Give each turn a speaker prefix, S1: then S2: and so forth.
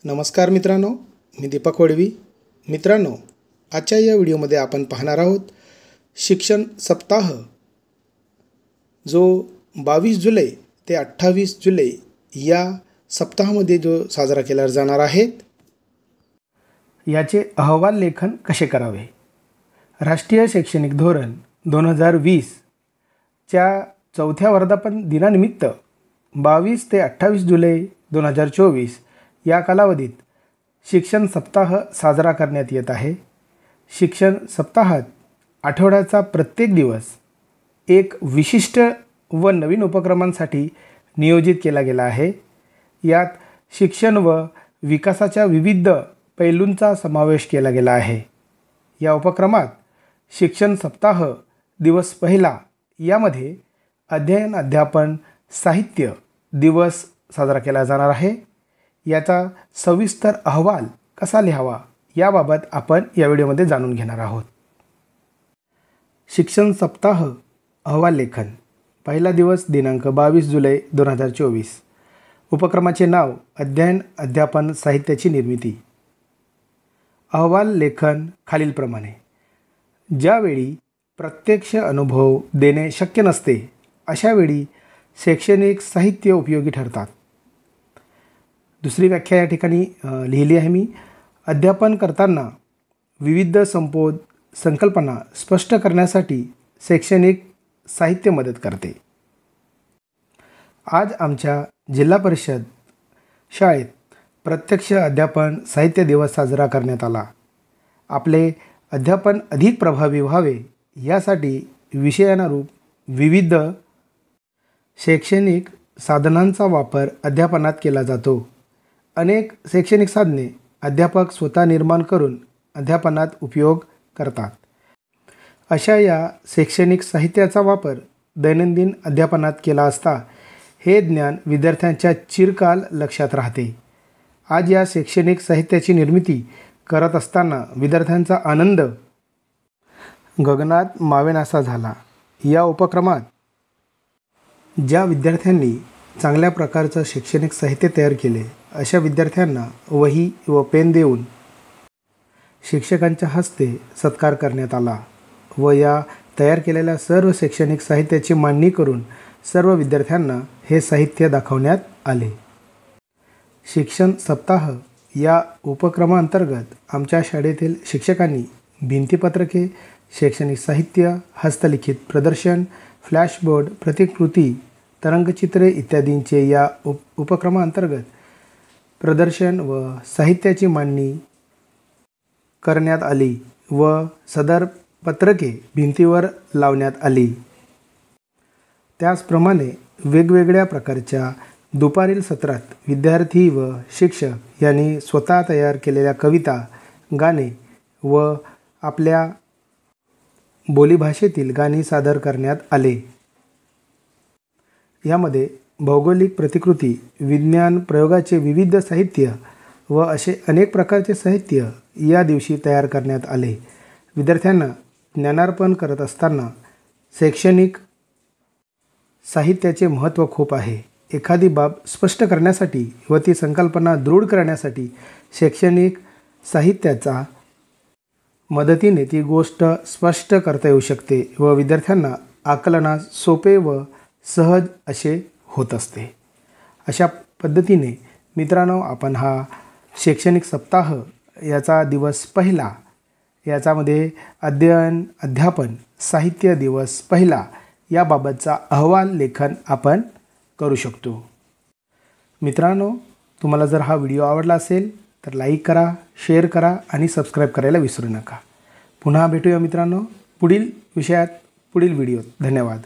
S1: नमस्कार मित्रांनो, मी दीपक वडवी. मित्रांनो, आजच्या या व्हिडिओमध्ये आपण पाहणार आहोत शिक्षण सप्ताह जो 22 जुलै ते 28 जुलै या सप्ताहामध्ये जो साजरा केला जाणार आहे याचे अहवाल लेखन कसे करावे. राष्ट्रीय शैक्षणिक धोरण 2020 च्या 4थ्या वर्धापन दिनानिमित्त 22 ते 28 जुलै 2024 या कालावधीत शिक्षण सप्ताह साजरा करण्यात येत आहे. शिक्षण सप्ताहात आठवड्याचा प्रत्येक दिवस एक विशिष्ट व नवीन उपक्रमांसाठी नियोजित केला गेला आहे. यात शिक्षण व विकासाच्या विविध पैलूंचा समावेश केला गेला आहे. या उपक्रमात शिक्षण सप्ताह दिवस पहिला यामध्ये अध्ययन अध्यापन साहित्य दिवस साजरा केला जाणार आहे. याचा सविस्तर अहवाल कसा लिहावा याबाबत आपण या व्हिडिओमध्ये जाणून घेणार आहोत. शिक्षण सप्ताह अहवाल लेखन. पहिला दिवस दिनांक 22 जुलै 2024. उपक्रमाचे नाव अध्ययन अध्यापन साहित्याची निर्मिती. अहवाल लेखन खालीलप्रमाणे. ज्यावेळी प्रत्यक्ष अनुभव देणे शक्य नसते अशा वेळी शैक्षणिक साहित्य उपयोगी ठरतात. दुसरी व्याख्या या ठिकाणी लिहिली आहे मी. अध्यापन करताना विविध संपोध संकल्पना स्पष्ट करण्यासाठी शैक्षणिक साहित्य मदत करते. आज आमच्या जिल्हा परिषद शाळेत प्रत्यक्ष अध्यापन साहित्य दिवस साजरा करण्यात आला. आपले अध्यापन अधिक प्रभावी व्हावे यासाठी विषयानुरूप विविध शैक्षणिक साधनांचा वापर अध्यापनात केला जातो. अनेक शैक्षणिक साधने अध्यापक स्वतः निर्माण करून अध्यापनात उपयोग करतात. अशा या शैक्षणिक साहित्याचा वापर दैनंदिन अध्यापनात केला असता हे ज्ञान विद्यार्थ्यांच्या चिरकाल लक्षात राहते. आज या शैक्षणिक साहित्याची निर्मिती करत असताना विद्यार्थ्यांचा आनंद गगनात मावेनासा झाला. या उपक्रमात ज्या विद्यार्थ्यांनी चांगल्या प्रकारचं शैक्षणिक साहित्य तयार केले अशा विद्यार्थ्यांना वही व पेन देऊन शिक्षकांच्या हस्ते सत्कार करण्यात आला व या तयार केलेल्या सर्व शैक्षणिक साहित्याची मांडणी करून सर्व विद्यार्थ्यांना हे साहित्य दाखवण्यात आले. शिक्षण सप्ताह या उपक्रमांतर्गत आमच्या शाळेतील शिक्षकांनी भिंतीपत्रके, शैक्षणिक साहित्य, हस्तलिखित प्रदर्शन, फ्लॅशबोर्ड, प्रतिकृती, तरंगचित्रे इत्यादींचे या उपक्रमांतर्गत प्रदर्शन व साहित्याची मांडणी करण्यात आली व सदर पत्रके भिंतीवर लावण्यात आली. त्याचप्रमाणे वेगवेगळ्या प्रकारच्या दुपारील सत्रात विद्यार्थी व शिक्षक यांनी स्वतः तयार केलेल्या कविता, गाणे व आपल्या बोलीभाषेतील गाणी सादर करण्यात आले. यामध्ये भौगोलिक प्रतिकृती, विज्ञान प्रयोगाचे विविध साहित्य व असे अनेक प्रकारचे साहित्य या दिवशी तयार करण्यात आले. विद्यार्थ्यांना ज्ञानार्पण करत असताना शैक्षणिक साहित्याचे महत्त्व खूप आहे. एखादी बाब स्पष्ट करण्यासाठी व ती संकल्पना दृढ करण्यासाठी शैक्षणिक साहित्याचा मदतीने ती गोष्ट स्पष्ट करता येऊ शकते व विद्यार्थ्यांना आकलनास सोपे व सहज असे होत असते. अशा पद्धतीने मित्रांनो, आपण हा शैक्षणिक सप्ताह याचा दिवस पहिला याच्यामध्ये अध्ययन अध्यापन साहित्य दिवस पहिला याबाबतचा अहवाल लेखन आपण करू शकतो. मित्रांनो, तुम्हाला जर हा व्हिडिओ आवडला असेल तर लाईक करा, शेअर करा आणि सबस्क्राईब करायला विसरू नका. पुन्हा भेटूया मित्रांनो पुढील विषयात, पुढील व्हिडिओत. धन्यवाद.